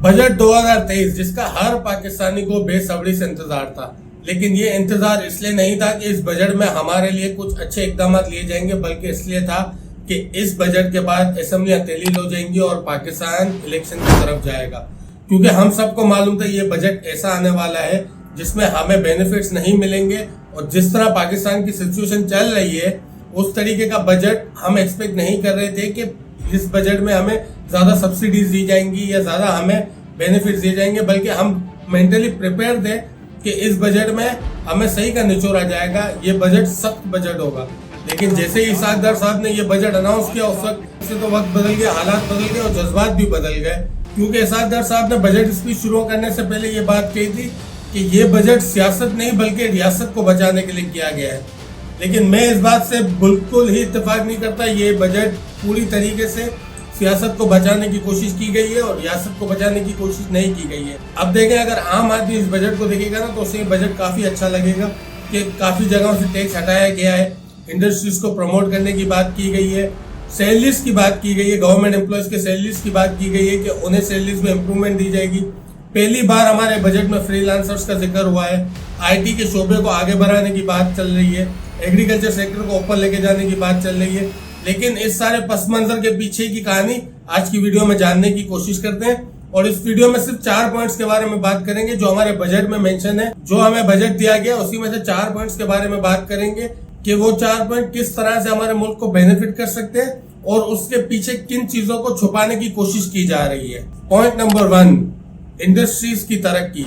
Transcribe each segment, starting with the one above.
Budget 2023 जिसका हर पाकिस्तानी को बेसब्री से इंतजार था, लेकिन ये इंतजार इसलिए नहीं था कि इस बजट में हमारे लिए कुछ अच्छे इकदाम लिए जाएंगे, बल्कि इसलिए था कि इस बजट के बाद असेंबलियां तहलील हो जाएंगी और पाकिस्तान इलेक्शन की तरफ जाएगा। क्योंकि हम सबको मालूम था ये बजट ऐसा आने वाला है जिसमें हमें बेनिफिट्स नहीं मिलेंगे और जिस तरह पाकिस्तान की सिचुएशन चल रही है उस तरीके का बजट हम एक्सपेक्ट नहीं कर रहे थे कि इस बजट में हमें ज्यादा सब्सिडीज दी जाएंगी या ज्यादा हमें बेनिफिट्स दिए जाएंगे, बल्कि हम मेंटली प्रिपेयर थे कि इस बजट में हमें सही का निचोड़ा जाएगा, ये बजट सख्त बजट होगा। लेकिन जैसे ही इसाकदार साहब ने ये बजट अनाउंस किया उस वक्त से तो वक्त बदल गया, हालात बदल गए और जज्बात भी बदल गए। क्योंकि इसाकदार साहब ने बजट स्पीच शुरू करने से पहले ये बात कही थी कि ये बजट सियासत नहीं बल्कि रियासत को बचाने के लिए किया गया है। लेकिन मैं इस बात से बिल्कुल ही इत्तेफाक नहीं करता। ये बजट पूरी तरीके से सियासत को बचाने की कोशिश की गई है और रियासत को बचाने की कोशिश नहीं की गई है। अब देखें, अगर आम आदमी इस बजट को देखेगा ना तो उसे बजट काफी अच्छा लगेगा कि काफी जगहों से टैक्स हटाया गया है, इंडस्ट्रीज को प्रमोट करने की बात की गई है, सैलरीज की बात की गई है, गवर्नमेंट एम्प्लॉयज के सैलरीज की बात की गई है कि उन्हें सैलरीज में इंप्रूवमेंट दी जाएगी। पहली बार हमारे बजट में फ्रीलांसर्स का जिक्र हुआ है, आईटी के शोबे को आगे बढ़ाने की बात चल रही है, एग्रीकल्चर सेक्टर को ऊपर लेके जाने की बात चल रही है। लेकिन इस सारे पस मंजर के पीछे की कहानी आज की वीडियो में जानने की कोशिश करते हैं और इस वीडियो में सिर्फ 4 पॉइंट्स के बारे में बात करेंगे जो हमारे बजट में मेंशन है। जो हमें बजट दिया गया उसी में से 4 पॉइंट्स के बारे में बात करेंगे कि वो 4 पॉइंट किस तरह से हमारे मुल्क को बेनिफिट कर सकते हैं और उसके पीछे किन चीजों को छुपाने की कोशिश की जा रही है। पॉइंट नंबर 1, इंडस्ट्रीज की तरक्की।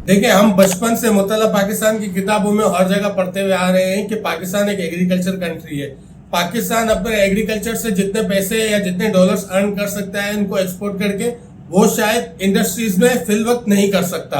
देखिए, हम बचपन से मुतल्ला पाकिस्तान की किताबों में हर जगह पढ़ते हुए आ रहे हैं कि पाकिस्तान एक एग्रीकल्चर कंट्री है। पाकिस्तान अपने एग्रीकल्चर से जितने पैसे या जितने डॉलर्स अर्न कर सकता है इनको एक्सपोर्ट करके वो शायद इंडस्ट्रीज में फिल वक्त नहीं कर सकता।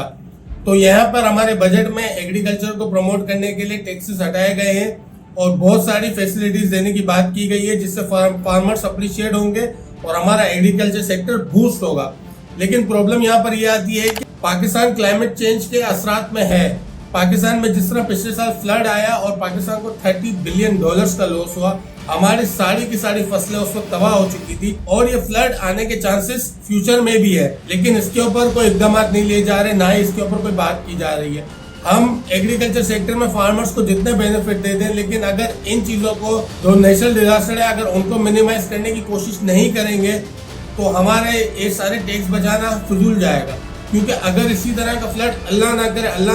तो यहाँ पर हमारे बजट में एग्रीकल्चर को प्रमोट करने के लिए टैक्सेस हटाए गए हैं और बहुत सारी फैसिलिटीज देने की बात की गई है जिससे फार्मर्स अप्रिशिएट होंगे और हमारा एग्रीकल्चर सेक्टर बूस्ट होगा। लेकिन प्रॉब्लम यहाँ पर यह आती है कि पाकिस्तान क्लाइमेट चेंज के असरात में है। पाकिस्तान में जिस तरह पिछले साल फ्लड आया और पाकिस्तान को $30 बिलियन का लॉस हुआ, हमारी सारी की सारी फसलें उस वक्त तबाह हो चुकी थी और ये फ्लड आने के चांसेस फ्यूचर में भी है। लेकिन इसके ऊपर कोई इकदाम नहीं लिए जा रहे, ना ही इसके ऊपर कोई बात की जा रही है। हम एग्रीकल्चर सेक्टर में फार्मर्स को जितने बेनिफिट दे दें, लेकिन अगर इन चीजों को जो नेचुरल डिजास्टर है अगर उनको मिनिमाइज करने की कोशिश नहीं करेंगे तो हमारे ये सारे टैक्स बचाना फिजूल जाएगा। क्योंकि अगर इसी तरह का फ्लड अल्लाह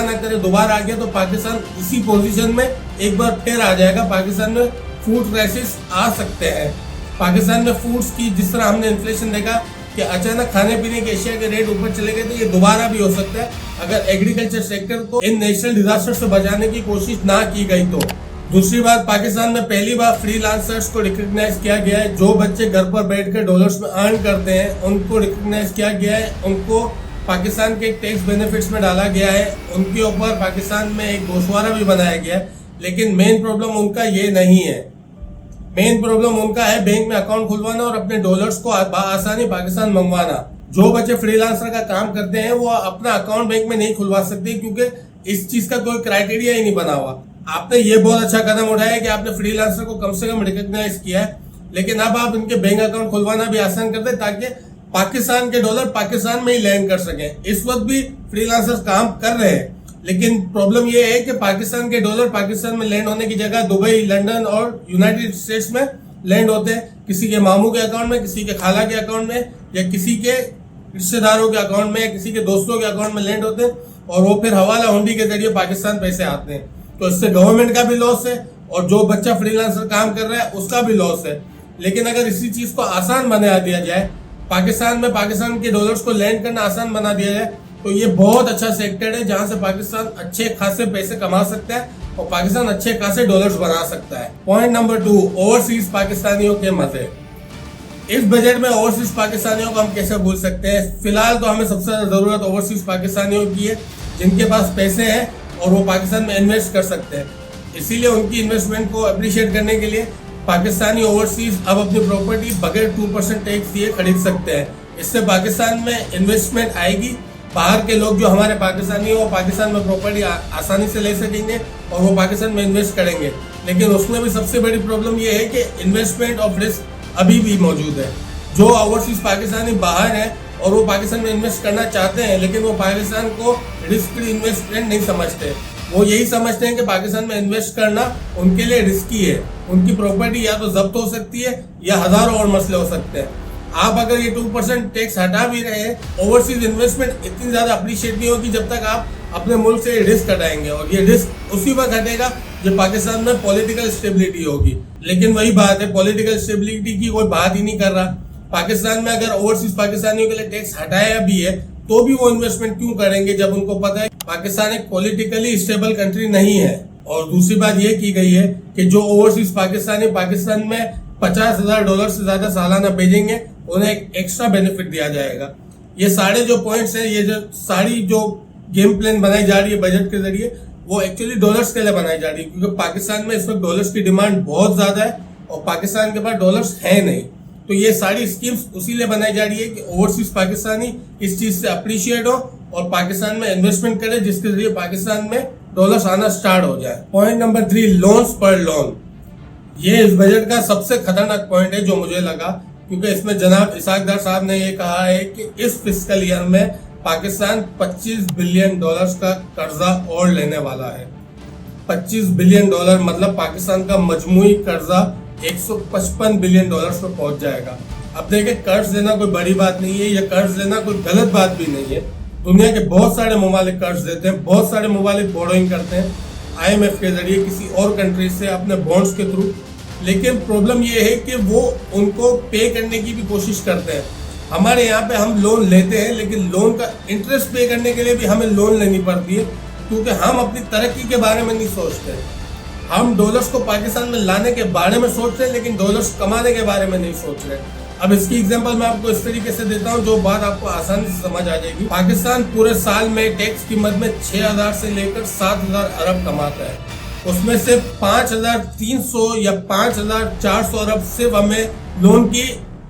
ना करे दोबारा आ गया तो पाकिस्तान इसी पोजीशन में एक बार फिर आ जाएगा। पाकिस्तान में फूड क्राइसिस आ सकते हैं। पाकिस्तान में फूड्स की जिस तरह हमने इन्फ्लेशन देखा कि अचानक खाने पीने के एशिया के रेट ऊपर चले गए, तो ये दोबारा भी हो सकता है अगर एग्रीकल्चर सेक्टर को इन नेचुरल डिजास्टर से बचाने की कोशिश ना की गई तो। दूसरी बात, पाकिस्तान में पहली बार फ्रीलांसर्स को रिकॉग्नाइज किया गया है। जो बच्चे घर पर बैठकर डॉलर्स में अर्न करते हैं उनको रिकॉग्नाइज किया गया है, उनको पाकिस्तान के टैक्स बेनिफिट्स में डाला गया है, उनके ऊपर पाकिस्तान में एक गोशवारा भी बनाया गया है। लेकिन मेन प्रॉब्लम उनका ये नहीं है। मेन प्रॉब्लम उनका है बैंक में अकाउंट खुलवाना और अपने डॉलर्स को आसानी पाकिस्तान मंगवाना। जो बच्चे फ्रीलांसर का काम करते हैं वो अपना अकाउंट बैंक में नहीं खुलवा सकते क्योंकि इस चीज का कोई क्राइटेरिया ही नहीं बना हुआ। आपने ये बहुत अच्छा कदम उठाया कि आपने फ्रीलांसर को कम से कम रिकॉग्नाइज किया है, लेकिन अब आप इनके बैंक अकाउंट खुलवाना भी आसान कर दे ताकि पाकिस्तान के डॉलर पाकिस्तान में ही लैंड कर सके। इस वक्त भी फ्रीलांसर्स काम कर रहे हैं, लेकिन प्रॉब्लम यह है कि पाकिस्तान के डॉलर पाकिस्तान में लैंड होने की जगह दुबई, लंदन और यूनाइटेड स्टेट्स में लैंड होते हैं। किसी के मामू के अकाउंट में, किसी के खाला के अकाउंट में या किसी के रिश्तेदारों के अकाउंट में या किसी के दोस्तों के अकाउंट में लैंड होते हैं और वो फिर हवाला हुंडी के जरिए पाकिस्तान पैसे आते हैं। तो इससे गवर्नमेंट का भी लॉस है और जो बच्चा फ्रीलांसर काम कर रहा है उसका भी लॉस है। लेकिन अगर इसी चीज को आसान बना दिया जाए, पाकिस्तान के डॉलर्स को लैंड करना आसान बना दिया जाए, तो ये बहुत अच्छा सेक्टर है जहां से पाकिस्तान अच्छे खासे पैसे कमा सकता है और पाकिस्तान अच्छे खासे डॉलर्स बना सकता है। पॉइंट नंबर 2, ओवरसीज पाकिस्तानियों के मजे। इस बजट में ओवरसीज पाकिस्तानियों को हम कैसे भूल सकते हैं। फिलहाल तो हमें सबसे ज्यादा जरूरत ओवरसीज पाकिस्तानियों की है जिनके पास पैसे हैं और वो पाकिस्तान में इन्वेस्ट कर सकते हैं। इसीलिए उनकी इन्वेस्टमेंट को अप्रिशिएट करने के लिए पाकिस्तानी ओवरसीज अब अपनी प्रॉपर्टी बगैर 2% टैक्स दिए खरीद सकते हैं। इससे पाकिस्तान में इन्वेस्टमेंट आएगी। बाहर के लोग जो हमारे पाकिस्तानी वो पाकिस्तान में प्रॉपर्टी आसानी से ले सकेंगे और वो पाकिस्तान में इन्वेस्ट करेंगे। लेकिन उसमें भी सबसे बड़ी प्रॉब्लम ये है कि इन्वेस्टमेंट ऑफ रिस्क अभी भी मौजूद है। जो ओवरसीज पाकिस्तानी बाहर हैं और वो पाकिस्तान में इन्वेस्ट करना चाहते हैं, लेकिन वो पाकिस्तान को रिस्क इन्वेस्टमेंट नहीं समझते। वो यही समझते हैं कि पाकिस्तान में इन्वेस्ट करना उनके लिए रिस्की है, उनकी प्रॉपर्टी या तो जब्त हो सकती है या हजारों और मसले हो सकते हैं। आप अगर ये 2% टैक्स हटा भी रहे हैं, ओवरसीज इन्वेस्टमेंट इतनी ज्यादा अप्रिशिएट नहीं होगी जब तक आप अपने मुल्क से रिस्क हटाएंगे, और ये रिस्क उसी वक्त हटेगा जब पाकिस्तान में पॉलिटिकल स्टेबिलिटी होगी। लेकिन वही बात है, पॉलिटिकल स्टेबिलिटी की कोई बात ही नहीं कर रहा। पाकिस्तान में अगर ओवरसीज पाकिस्तानियों के लिए टैक्स हटाया भी है तो भी वो इन्वेस्टमेंट क्यों करेंगे जब उनको पता है पाकिस्तान एक पॉलिटिकली स्टेबल कंट्री नहीं है। और दूसरी बात ये की गई है कि जो ओवरसीज पाकिस्तानी पाकिस्तान में $50,000 से ज्यादा सालाना भेजेंगे उन्हें एक एक्स्ट्रा बेनिफिट दिया जाएगा। ये सारे जो पॉइंट्स हैं, ये जो सारी जो गेम प्लान बनाई जा रही है बजट के जरिए, वो एक्चुअली डॉलर्स के लिए बनाई जा रही है, क्योंकि पाकिस्तान में इस वक्त डॉलर्स की डिमांड बहुत ज्यादा है और पाकिस्तान के पास डॉलर्स है नहीं। तो ये सारी स्कीम्स उसी लिए बनाई जा रही है कि ओवरसीज पाकिस्तानी इस चीज से अप्रिशिएट हो और पाकिस्तान में इन्वेस्टमेंट करे, जिसके जरिए पाकिस्तान में डॉलर्स आना स्टार्ट हो जाए। पॉइंट नंबर 3, लोन्स पर लोन। ये इस बजट का सबसे खतरनाक पॉइंट है जो मुझे लगा, क्योंकि इसमें जनाब इसाक डार साहब ने ये कहा है कि इस फिस्कल ईयर में पाकिस्तान $25 बिलियन का कर्जा और लेने वाला है। $25 बिलियन मतलब पाकिस्तान का मजमूई कर्जा $155 बिलियन पर पहुंच जाएगा। अब देखिए, कर्ज लेना कोई बड़ी बात नहीं है, या कर्ज लेना कोई गलत बात भी नहीं है। दुनिया के बहुत सारे ममालिक कर्ज देते हैं, बहुत सारे ममालिक बोरोइंग करते हैं IMF के जरिए किसी और कंट्री से अपने बॉन्ड्स के थ्रू। लेकिन प्रॉब्लम ये है कि वो उनको पे करने की भी कोशिश करते हैं। हमारे यहाँ पे हम लोन लेते हैं, लेकिन लोन का इंटरेस्ट पे करने के लिए भी हमें लोन लेनी पड़ती है, क्योंकि हम अपनी तरक्की के बारे में नहीं सोचते। हम डॉलर्स को पाकिस्तान में लाने के बारे में सोच रहे हैं, लेकिन डॉलर्स कमाने के बारे में नहीं सोच रहे। अब इसकी एग्जांपल मैं आपको इस तरीके से देता हूं जो बात आपको आसानी से समझ आ जाएगी। पाकिस्तान पूरे साल में टैक्स की मद में 6,000 से लेकर 7,000 अरब कमाता है। उसमें से 5,300 या 5,400 अरब सिर्फ हमें लोन की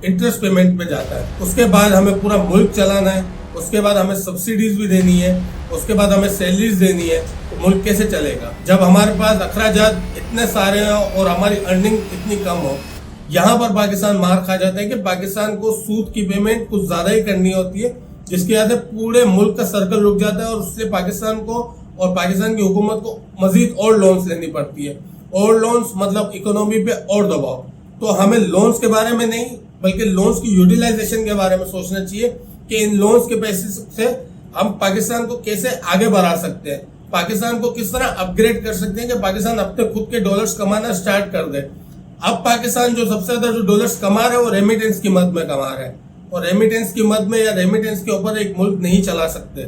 इंटरेस्ट पेमेंट में जाता है। उसके बाद हमें पूरा मुल्क चलाना है, उसके बाद हमें सब्सिडीज भी देनी है, उसके बाद हमें सैलरीज देनी है। तो मुल्क कैसे चलेगा जब हमारे पास अखराजात इतने सारे हैं और हमारी अर्निंग इतनी कम हो। यहाँ पर पाकिस्तान मार खा जाता है कि पाकिस्तान को सूद की पेमेंट कुछ ज्यादा ही करनी होती है, जिसकी वजह से पूरे मुल्क का सर्कल रुक जाता है और उससे पाकिस्तान को और पाकिस्तान की हुकूमत को मजीद और लोन्स लेनी पड़ती है। और लोन्स मतलब इकोनॉमी पे और दबाव। तो हमें लोन्स के बारे में नहीं बल्कि लोन्स की यूटिलाइजेशन के बारे में सोचना चाहिए कि इन लोन्स के पैसे से हम पाकिस्तान को कैसे आगे बढ़ा सकते हैं, पाकिस्तान को किस तरह अपग्रेड कर सकते हैं कि पाकिस्तान अपने खुद के डॉलर्स कमाना स्टार्ट कर दे। अब पाकिस्तान जो सबसे ज्यादा जो डॉलर्स कमा रहा है वो रेमिटेंस की मद में कमा रहा है, और रेमिटेंस की मद में या रेमिटेंस के ऊपर एक मुल्क नहीं चला सकते।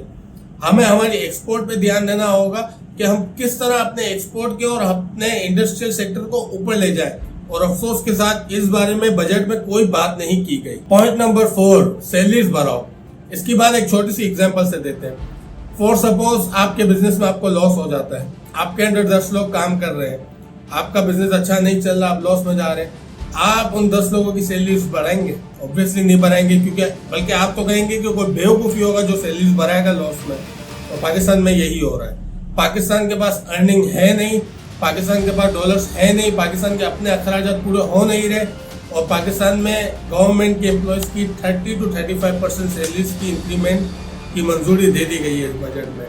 हमें हमारी एक्सपोर्ट पे ध्यान देना होगा कि हम किस तरह अपने एक्सपोर्ट के और अपने इंडस्ट्रियल सेक्टर को ऊपर ले जाए, और अफसोस के साथ इस बारे में बजट में कोई बात नहीं की गई। पॉइंट नंबर 4, सैलरीज बढ़ाओ। इसकी बात एक छोटी सी एग्जांपल से देते हैं। फॉर सपोज आपके बिजनेस में आपको लॉस हो जाता है, आपके अंडर 10 लोग काम कर रहे हैं, आपका बिजनेस अच्छा नहीं चल रहा, आप लॉस में जा रहे हैं। आप उन 10 लोगों की सैलरीज बढ़ाएंगे? ऑब्वियसली नहीं बढ़ाएंगे, क्योंकि बल्कि आप तो कहेंगे कि कोई बेवकूफी होगा जो सैलरीज बढ़ाएगा लॉस में। तो पाकिस्तान में यही हो रहा है। पाकिस्तान के पास अर्निंग है नहीं, पाकिस्तान के पास डॉलर्स है नहीं, पाकिस्तान के अपने अखराजात पूरे हो नहीं रहे, और पाकिस्तान में गवर्नमेंट के एम्प्लॉयज की 30 to 35% सैलरीज की इंक्रीमेंट की मंजूरी दे दी गई है इस बजट में।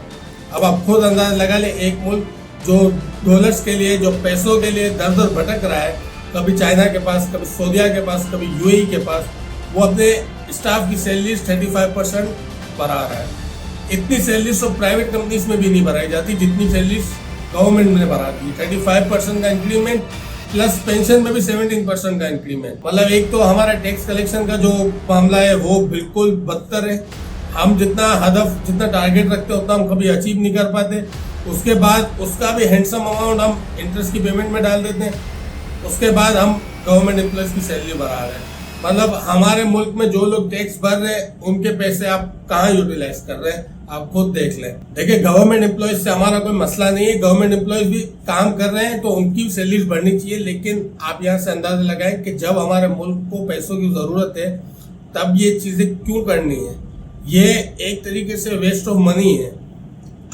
अब आप खुद अंदाजा लगा ले, एक मुल्क जो डॉलर्स के लिए, जो पैसों के लिए दर दर भटक रहा है, कभी चाइना के पास, कभी सऊदीया के पास, कभी UAE के पास, वो अपने स्टाफ की सैलरीज 35% बढ़ा रहा है। इतनी सैलरीज तो प्राइवेट कंपनीज में भी नहीं बढ़ाई जाती जितनी सैलरीज गवर्नमेंट ने बढ़ाती है। 35% का इंक्रीमेंट प्लस पेंशन में भी 17% का इंक्रीमेंट। मतलब एक तो हमारा टैक्स कलेक्शन का जो मामला है वो बिल्कुल बदतर है। हम जितना हदफ, जितना टारगेट रखते हैं उतना हम कभी अचीव नहीं कर पाते। उसके बाद उसका भी हैंडसम अमाउंट हम इंटरेस्ट की पेमेंट में डाल देते हैं। उसके बाद हम गवर्नमेंट एम्प्लॉयज की सैलरी बढ़ा रहे हैं। मतलब हमारे मुल्क में जो लोग टैक्स भर रहे हैं उनके पैसे आप कहाँ यूटिलाइज कर रहे हैं, आप खुद देख लें। देखिए, गवर्नमेंट एम्प्लॉयज से हमारा कोई मसला नहीं है, गवर्नमेंट एम्प्लॉयज भी काम कर रहे हैं तो उनकी सैलरीज बढ़नी चाहिए। लेकिन आप यहाँ से अंदाजा लगाएं कि जब हमारे मुल्क को पैसों की जरूरत है तब ये चीजें क्यों करनी है। ये एक तरीके से वेस्ट ऑफ मनी है।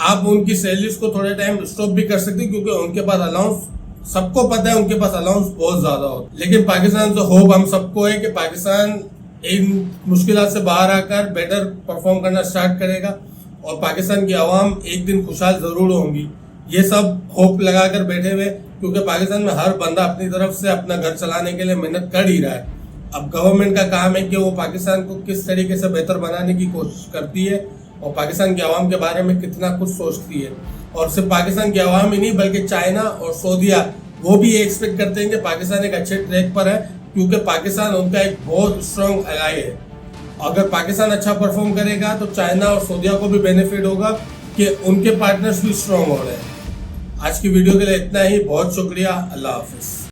आप उनकी सैलरीज को थोड़े टाइम स्टॉप भी कर सकते हैं, क्योंकि उनके पास अलाउंस, सबको पता है उनके पास अलाउंस बहुत ज्यादा होता है। लेकिन पाकिस्तान से होप हम सबको है कि पाकिस्तान इन मुश्किलात से बाहर आकर बेटर परफॉर्म करना स्टार्ट करेगा और पाकिस्तान की आवाम एक दिन खुशहाल जरूर होंगी। ये सब होप लगाकर बैठे हुए, क्योंकि पाकिस्तान में हर बंदा अपनी तरफ से अपना घर चलाने के लिए मेहनत कर ही रहा है। अब गवर्नमेंट का काम है कि वो पाकिस्तान को किस तरीके से बेहतर बनाने की कोशिश करती है और पाकिस्तान की आवाम के बारे में कितना कुछ सोचती है। और सिर्फ पाकिस्तान की आवाम ही नहीं बल्कि चाइना और सऊदीया वो भी ये एक्सपेक्ट करते हैं कि पाकिस्तान एक अच्छे ट्रैक पर है, क्योंकि पाकिस्तान उनका एक बहुत स्ट्रॉन्ग एलाई है। अगर पाकिस्तान अच्छा परफॉर्म करेगा तो चाइना और सऊदीया को भी बेनिफिट होगा कि उनके पार्टनर्स भी स्ट्रॉन्ग हो रहे हैं। आज की वीडियो के लिए इतना ही, बहुत शुक्रिया, अल्लाह हाफिज।